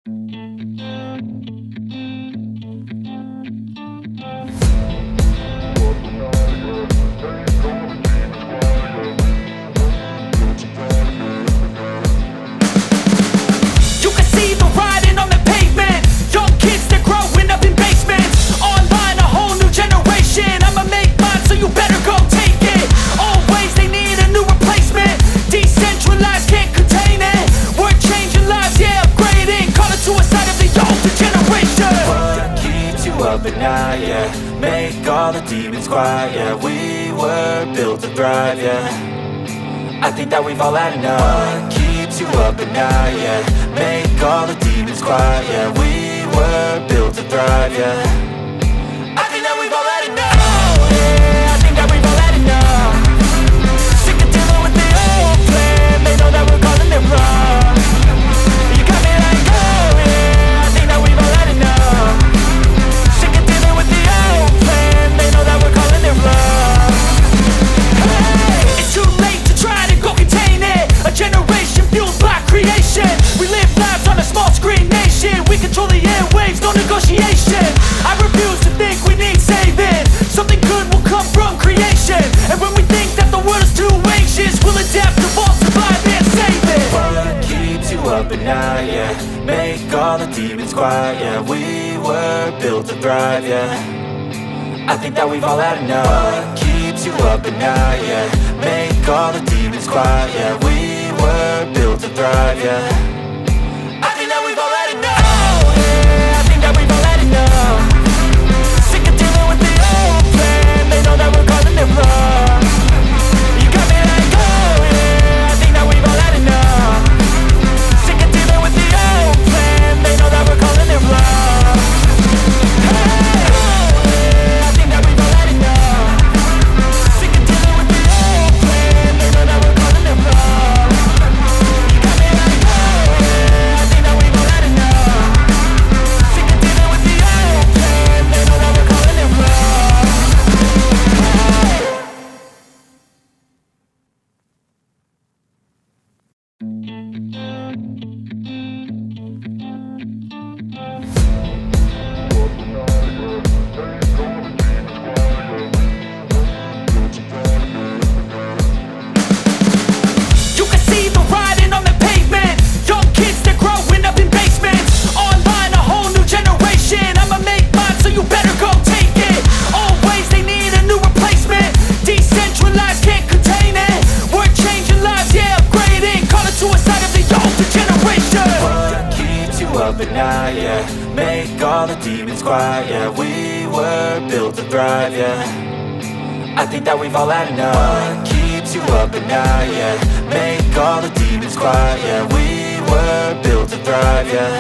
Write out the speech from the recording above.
You can see the writing on the pavement. Young kids, they're growing up in basements. Online, a whole new generation. I'ma make mine, so you better go take it. Always, they need a new replacement. Decentralized, can't contain it. We're changing lives, yeah, upgrading. Call it suicide of the older generation. What keeps you up at night, yeah? Make all the demons quiet, yeah. We were built to thrive, yeah. I think that we've all had enough. What keeps you up at night, yeah? Make all the demons quiet, yeah. We were built to thrive, yeah. I think that we've all had enough. Oh, yeah, I think that we've all had enough. Sick of dealing with the old plan. They know that we're calling it wrong. You got me like, oh yeah, I think that we've all had enough. Sick of dealing with the old plan. They know that we're calling it wrong. Hey, it's too late to try to go contain it. A generation fueled by creation. We live lives on a small screen nation. We control the airwaves, no negotiation. I refuse to think we need saving. Something good will come from creation. And when we think that the world is too anxious, we'll adapt, evolve, survive, and save it. What keeps you up at night, yeah? Make all the demons quiet, yeah. We were built to thrive, yeah. I think that we've all had enough. What keeps you up at night, yeah? Make all the demons quiet, yeah. We were built to thrive, yeah. I think that we've all had enough. Oh, yeah, I think that we've all had enough. Sick of dealing with the old plan. They know that we're calling it wrong. You got me like, oh yeah, I think that we've all had enough. Sick of dealing with the old plan. They know that we're calling it wrong. Hey, oh yeah, I think that we've all had enough. Sick of dealing with the old plan. They know that we're calling it wrong. You got me like, oh yeah, I think that we've all had enough. Sick of dealing with the old plan. They know that we're calling it wrong. You can see the writing on the pavement. Young kids, they're growing up in basements. Online, a whole new generation. I'ma make mine, so you better go take it. Always, they need a new replacement. Decentralized, can't contain it. We're changing lives, yeah, upgrading. Call it suicide of the older generation. What keeps you up at night, yeah? Make all the demons quiet, yeah. We were built to thrive, yeah. I think that we've all had enough. What keeps you up at night, yeah? Make all the demons quiet, yeah. We were built to thrive, yeah.